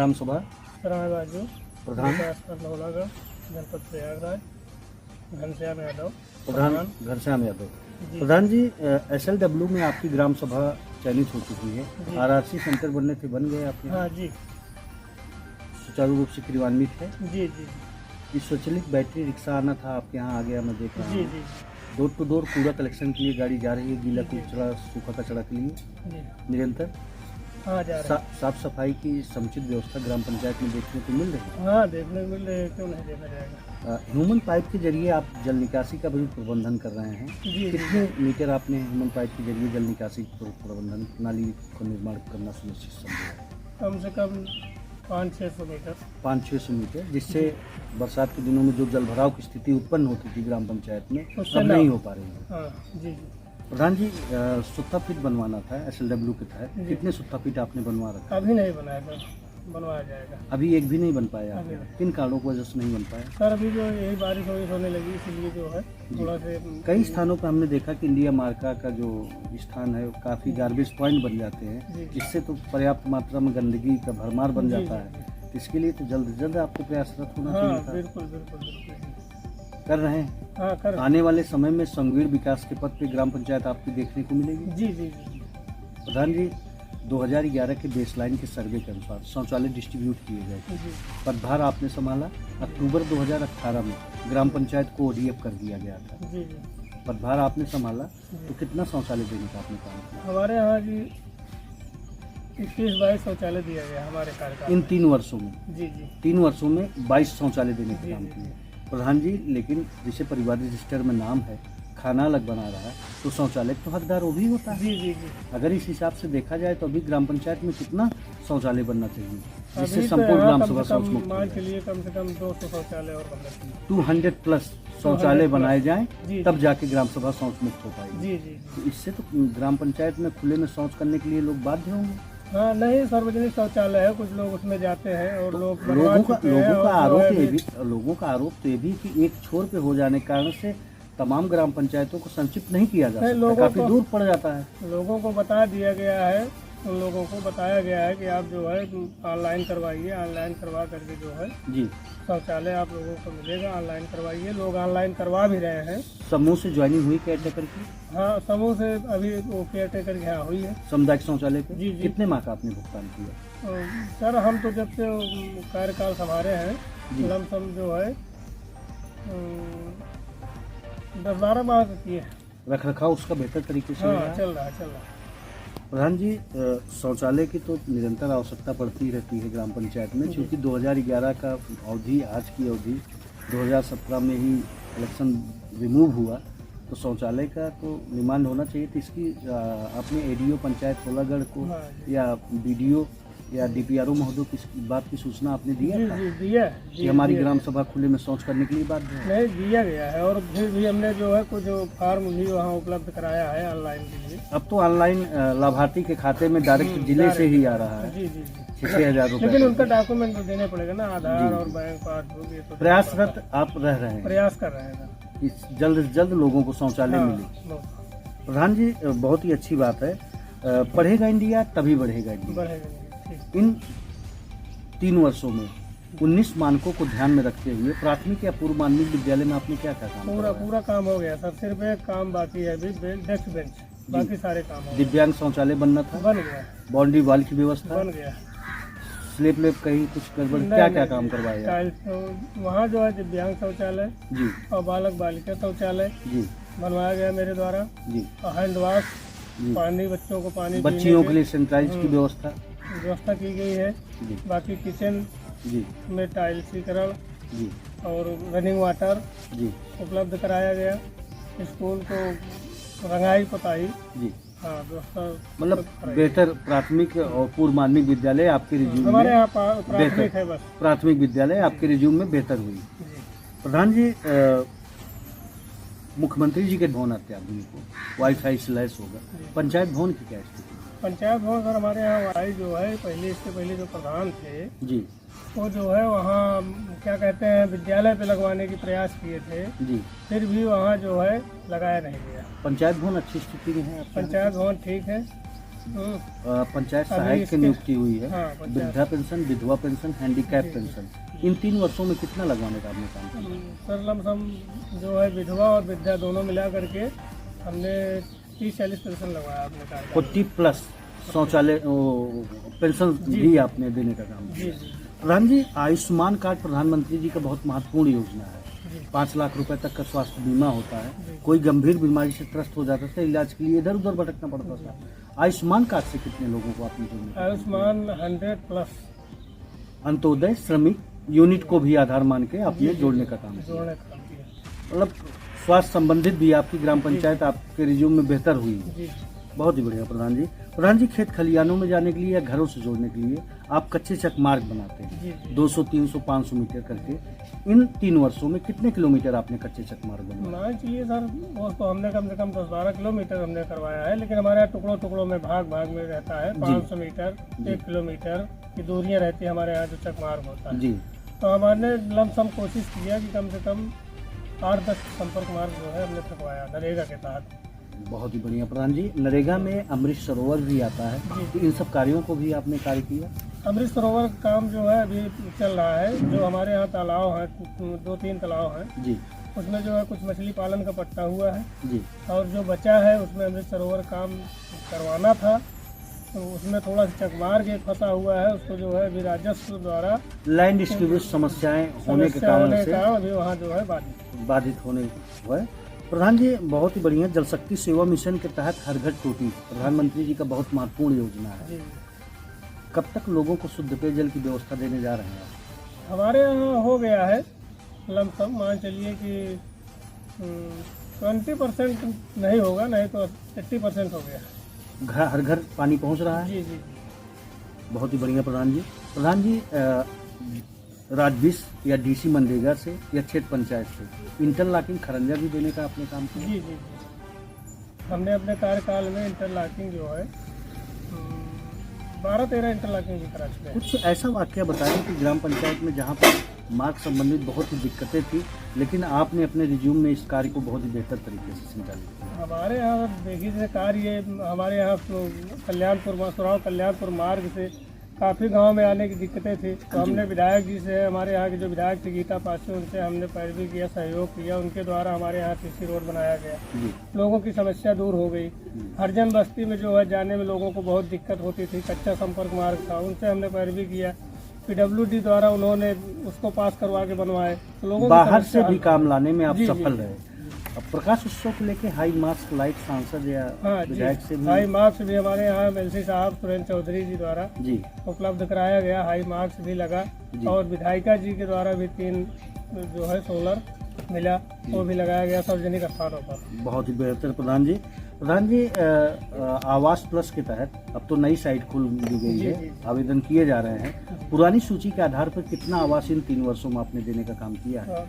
ग्राम सभा राजू प्रधान लोहलागढ़, जनपद प्रयागराज, घनश्याम यादव प्रधान घनश्याम यादव। प्रधान जी, SLW में आपकी ग्राम सभा चयनित हो चुकी है। RRC सेंटर बनने थे, बन गए आपके? हाँ जी, सुचारू रूप से क्रियान्वित है। जी जी ये स्वचालित बैटरी रिक्शा आना था आपके यहाँ, आ गया मैं देख रहा जी हूँ। जी डोर टू डोर कूड़ा कलेक्शन के लिए गाड़ी जा रही है, गीला कचरा सूखा कचरा के लिए जी, निरंतर। हाँ जा रहे हैं। साफ सफाई की समुचित व्यवस्था ग्राम पंचायत में देखने को मिल रही है। हाँ देखने को मिल रहे हैं, क्यों नहीं देखा जाएगा। ह्यूमन पाइप के जरिए आप जल निकासी का भी प्रबंधन कर रहे हैं। जी कितने मीटर आपने ह्यूमन पाइप के जरिए जल निकासी प्रबंधन नाली का निर्माण करना सुनिश्चित समझा? कम से कम 500-600 मीटर। 500-600 मीटर, जिससे बरसात के दिनों में जो जल भराव की स्थिति उत्पन्न होती थी ग्राम पंचायत में, उससे अब नहीं हो पा रही है। हाँ जी जी। प्रधान जी, सुत्ता फीट बनवाना था SLW के तहत, कितने सुत्ता फीट आपने बनवा रखा? अभी नहीं बनाया सर, बनवाया जाएगा। अभी एक भी नहीं बन पाया? अभी किन कारणों की वजह से नहीं बन पाया? सर अभी जो यही बारिश होने लगी, इसलिए जो है थोड़ा से कई स्थानों पर हमने देखा कि इंडिया मार्का का जो स्थान है काफ़ी गार्बेज पॉइंट बन जाते हैं, इससे तो पर्याप्त मात्रा में गंदगी का भरमार बन जाता है। इसके लिए तो जल्द से जल्द आपको प्रयासरत होना चाहिए था। बिल्कुल बिल्कुल बिल्कुल कर रहे हैं। हाँ कर। आने वाले समय में संगीण विकास के पथ पे ग्राम पंचायत आपकी देखने को मिलेगी। जी जी जी। प्रधान जी, 2011 के बेसलाइन के सर्वे के अनुसार शौचालय डिस्ट्रीब्यूट किए गए थे। पदभार आपने संभाला अक्टूबर 2018 में, ग्राम पंचायत को ODF कर दिया गया था। जी जी। पदभार आपने संभाला तो कितना शौचालय देने का आपने काम किया? हमारे यहाँ जी 21-22 शौचालय दिया गया हमारे कार्यकाल इन में। 3 वर्षों में? जी जी। 3 वर्षों में 22 शौचालय देने का काम जी, किया। प्रधान जी, लेकिन जिसे परिवार रजिस्टर में नाम है, खाना अलग बना रहा है, तो शौचालय तो हकदार वो भी होता है। जी जी जी। अगर इस हिसाब से देखा जाए तो अभी ग्राम पंचायत में कितना शौचालय बनना चाहिए जिससे अभी तो संपूर्ण यहाँ ग्राम कम सभा से कम शौच मुक्त हो मान जाए? के लिए कम से कम 200 शौचालय और बनना चाहिए। 200+ शौचालय बनाए जाएं, जी, तब जाके ग्राम सभा शौच मुक्त हो पाएगी। जी जी। तो इससे तो ग्राम पंचायत में खुले में शौच करने के लिए लोग बाध्य होंगे। हाँ नहीं, सार्वजनिक शौचालय है, कुछ लोग उसमें जाते हैं और लोग लोगों का आरोप तो ये भी कि एक छोर पे हो जाने के कारण से तमाम ग्राम पंचायतों को संचित नहीं किया जा सकता, काफी दूर पड़ जाता है। लोगों को बता दिया गया है, उन लोगों को बताया गया है कि आप जो है ऑनलाइन करवाइए, ऑनलाइन करवा करके जो है जी शौचालय आप लोगों को मिलेगा, ऑनलाइन करवाइए। लोग ऑनलाइन करवा भी रहे हैं। समूह से ज्वाइनिंग हुई केयरटेकर की? हाँ समूह से अभी वो केयरटेकर यहाँ हुई है। सामुदायिक शौचालय पे जी, जी। कितने माह का आपने भुगतान किया? सर हम तो जब से कार्यकाल संभाले हैं, लमसम जो है 10-12 माह किए हैं। रख रखाव उसका बेहतर तरीके से हाँ हो रहा है? चल रहा है। प्रधान जी, शौचालय की तो निरंतर आवश्यकता पड़ती रहती है ग्राम पंचायत में, क्योंकि 2011 का अवधि, आज की अवधि 2017 में ही इलेक्शन रिमूव हुआ, तो शौचालय का तो निर्माण होना चाहिए। तो इसकी आपने ADO पंचायत लोहलागढ़ को या BDO या DPRO महोदय को इस बात की सूचना आपने दिया था कि हमारी ग्राम सभा खुले में शौच करने के लिए बात है? नहीं दिया गया है, और फिर भी हमने जो है कुछ फार्म भी वहाँ उपलब्ध कराया है ऑनलाइन के लिए। अब तो ऑनलाइन लाभार्थी के खाते में डायरेक्ट जिले से ही आ रहा है। जी जी। 6,000 रुपये। लेकिन उनका डॉक्यूमेंट तो देने पड़ेगा ना, आधार और बैंक पासबुक। ये तो प्रयासरत आप रह रहे हैं, प्रयास कर रहे हैं कि जल्द से जल्द लोगों को शौचालय मिले। प्रधान जी, बहुत ही अच्छी बात है। पढ़ेगा इंडिया तभी बढ़ेगा इंडिया। इन 3 वर्षों में 19 मानकों को ध्यान में रखते हुए प्राथमिक या पूर्व माध्यमिक विद्यालय में आपने क्या क्या काम किया? पूरा काम हो गया सर, सिर्फ एक काम बाकी है अभी, डेस्क बेंच, बाकी सारे काम हो गए। दिव्यांग शौचालय बनना था? बन गया। बाउंड्री वॉल की व्यवस्था बन गया। स्लेब लेब कहीं कुछ गड़बड़? क्या क्या काम करवाया? टाइल्स वहाँ जो है दिव्यांग शौचालय जी और बालक बालिका शौचालय जी बनवाया गया मेरे द्वारा। जी। और हैंड वॉश, पानी, बच्चों को पानी, बच्चियों के लिए सैनिटाइज की व्यवस्था की गई है। बाकी किचन जी में टाइल्सीकरण जी और रनिंग वाटर जी उपलब्ध कराया गया। स्कूल को रंगाई पोताई, जी। हाँ व्यवस्था मतलब बेहतर प्राथमिक और पूर्व माध्यमिक विद्यालय आपके रिज्यूम हमारे में यहाँ प्राथमिक है बस। प्राथमिक विद्यालय आपके रिज्यूम में बेहतर हुई। प्रधान जी, मुख्यमंत्री जी के भवन अत्याधुनिक हो, वाईफाई से लैस होगा, पंचायत भवन की क्या स्थिति? पंचायत भवन सर हमारे यहाँ वाई जो है इससे पहले जो प्रधान थे जी, वो जो है वहाँ क्या कहते हैं विद्यालय पे लगवाने की प्रयास किए थे जी, फिर भी वहाँ जो है लगाया नहीं गया। पंचायत भवन अच्छी स्थिति में है? पंचायत भवन ठीक है, पंचायत अभी सहायक की इसके- नियुक्ति हुई है, हाँ, पंचायत। वृद्धा पेंशन, विधवा पेंशन, हैंडीकैप जी, जी। पेंशन, इन 3 वर्षों में कितना लगवाने का आपने काम किया? सर लमसम जो है विधवा और विद्या दोनों मिला करके हमने 30-40 पेंशन लगवाया अपने कार्यकाल में। 40 प्लस शौचालय पेंशन जी। भी आपने देने का काम किया। जी जी प्रधान जी, आयुष्मान कार्ड प्रधानमंत्री जी का बहुत महत्वपूर्ण योजना है। जी 5 लाख रुपए तक का स्वास्थ्य बीमा होता है। जी। कोई गंभीर बीमारी से त्रस्त हो जाता था, इलाज के लिए इधर उधर भटकना पड़ता था। आयुष्मान कार्ड से कितने लोगों को आपने जोड़ने? आयुष्मान 100+ अंत्योदय श्रमिक यूनिट को भी आधार मान के आपने जी, जी। जोड़ने का काम किया। जोड़ने का काम किया। मतलब स्वास्थ्य संबंधित भी आपकी ग्राम पंचायत आपके रिज्यूम में बेहतर हुई है। जी बहुत ही बढ़िया प्रधान जी। प्रधान जी, खेत खलियानों में जाने के लिए या घरों से जोड़ने के लिए आप कच्चे चक मार्ग बनाते हैं, जी जी 200, 300, 500 मीटर करके। इन 3 वर्षों में कितने किलोमीटर आपने कच्चे चक मार्ग बनाए? मान चलिए सर, वो तो हमने कम से कम 10-12 किलोमीटर हमने करवाया है, लेकिन हमारे यहाँ टुकड़ों टुकड़ों में भाग भाग में रहता है। 500 मीटर, जी। 1 किलोमीटर की दूरियां रहती है हमारे यहाँ जो चक मार्ग होता है। जी, तो हमारे लमसम कोशिश किया कि कम से कम 8-10 संपर्क मार्ग जो है हमने करवाया नरेगा के तहत। बहुत ही बढ़िया प्रधान जी। नरेगा में अमृत सरोवर भी आता है, जी। तो इन सब कार्यों को भी आपने कार्य किया? अमृत सरोवर का काम जो है अभी चल रहा है। जो हमारे यहाँ तालाब है, 2-3 तालाब हैं, जी उसमें जो है कुछ मछली पालन का पट्टा हुआ है, जी और जो बचा है उसमें अमृत सरोवर काम करवाना था। तो उसमें थोड़ा सा चकमार्ग एक फंसा हुआ है, उसको जो है अभी राजस्व द्वारा लैंड डिस्ट्रीब्यूट समस्याएं होने के समस्या कारण होने से का अभी वहाँ जो है बाधित। बाधित होने हुआ है। प्रधान जी, बहुत ही बढ़िया। जल शक्ति सेवा मिशन के तहत हर घर टोटी प्रधानमंत्री जी का बहुत महत्वपूर्ण योजना है। जी कब तक लोगों को शुद्ध पेयजल की व्यवस्था देने जा रहे हैं आप? हमारे यहाँ हो गया है लमसम, मान चलिए कि 20% नहीं होगा, नहीं तो 80% हो गया। हर घर पानी पहुंच रहा है। जी जी बहुत ही बढ़िया प्रधान जी। प्रधान जी, राजविश या डीसी मनरेगा से या क्षेत्र पंचायत से इंटरलॉकिंग खरंजा भी देने का आपने काम किया? जी जी हमने अपने कार्यकाल में इंटरलॉकिंग जो है 12-13 इंटरलॉकिंग भी करा चुके हैं। कुछ ऐसा वाक्य बताएं कि ग्राम पंचायत में जहां पर मार्ग संबंधित बहुत ही दिक्कतें थी, लेकिन आपने अपने रिज्यूम में इस कार्य को बहुत ही बेहतर तरीके से संचालित किया। हमारे यहाँ देखिए जैसे कार्य हमारे यहाँ कल्याणपुर मसुराव कल्याणपुर मार्ग से काफ़ी गांव में आने की दिक्कतें थी। तो हमने विधायक जी से, हमारे यहाँ के जो विधायक थे गीता पासी, उनसे हमने पैरवी किया, सहयोग किया। उनके द्वारा हमारे यहाँ सीसी रोड बनाया गया, जी लोगों की समस्या दूर हो गई। हरजन बस्ती में जो है जाने में लोगों को बहुत दिक्कत होती थी, कच्चा संपर्क मार्ग था, उनसे हमने पैरवी किया। PWD द्वारा उन्होंने उसको पास करवा के बनवाए। तो लोगों की बाहर से समस्या भी काम लाने में आप जी, जी, सफल जी। रहे। अब प्रकाश उत्सव को लेके हाई मास्क लाइट सांसद या हाँ विधायक से जी, भी हाई मार्क्स भी हमारे यहाँ एमएलसी साहब सुरेंद्र चौधरी जी द्वारा जी उपलब्ध कराया गया, हाई मार्क्स भी लगा। जी। और विधायिका जी के द्वारा भी 3 जो है सोलर मिला, वो भी लगाया गया सार्वजनिक स्थानों पर। बहुत ही बेहतर प्रधान जी। प्रधान जी, आवास प्लस के तहत अब तो नई साइट खुल दी गई जी, है, जी। आवेदन किए जा रहे हैं। पुरानी सूची के आधार पर कितना आवास इन 3 वर्षों में आपने देने का काम किया है?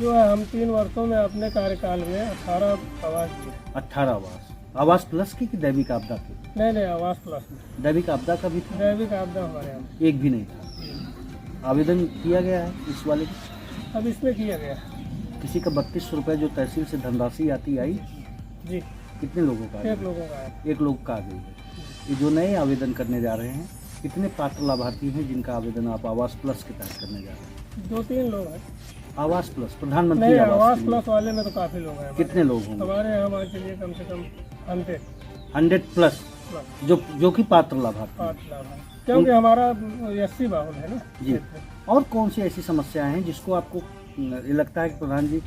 जो है हम 3 वर्षों में अपने कार्यकाल में 18 आवास दिए। 18 आवास। आवास प्लस की कि दैविक आपदा की? नहीं आवास प्लस में, दैविक आपदा का भी था? दैविक आपदा हमारे यहाँ एक भी नहीं था। आवेदन किया गया है इस वाले की? अब इसमें किया गया। किसी का 3200 रुपये जो तहसील से धनराशि आती आई, जी कितने लोगों का आई? 1 लोगों का है। 1 लोग का आ गई है। ये जो नए आवेदन करने जा रहे हैं, कितने पात्र लाभार्थी हैं जिनका आवेदन आप आवास प्लस के तहत करने जा रहे हैं? 2-3 लोग हैं। आवास प्लस, प्रधानमंत्री नहीं, आवास आवास के लिए प्लस वाले में तो काफ़ी लोग हैं। कितने लोग होंगे? हमारे यहाँ मान चलिए कम से कम 100 100 प्लस जो कि पात्र लाभार्थी हैं। 5 लाख है, क्योंकि हमारा 80 बाहुल है ना जी। क्षेत्र। और कौन सी ऐसी समस्याएं हैं जिसको आपको ये लगता है कि प्रधान जी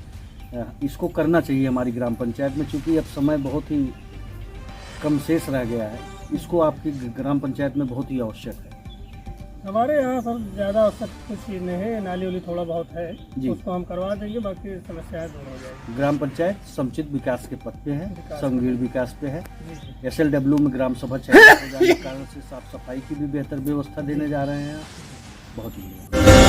इसको करना चाहिए हमारी ग्राम पंचायत में, क्योंकि अब समय बहुत ही कम शेष रह गया है, इसको आपकी ग्राम पंचायत में बहुत ही आवश्यक है? हमारे यहाँ सर ज़्यादा आवश्यक कुछ चीज़ नहीं है, नाली उली थोड़ा बहुत है, जी। उसको हम करवा देंगे, बाकी समस्याएं दूर हो जाएगी। ग्राम पंचायत समुचित विकास के पथ पे है, विकास समग्र विकास पे है। जी जी SLW में ग्राम सभा चयनित हो जाने के कारण से साफ सफाई की भी बेहतर व्यवस्था देने जा रहे हैं। बहुत ही बढ़िया।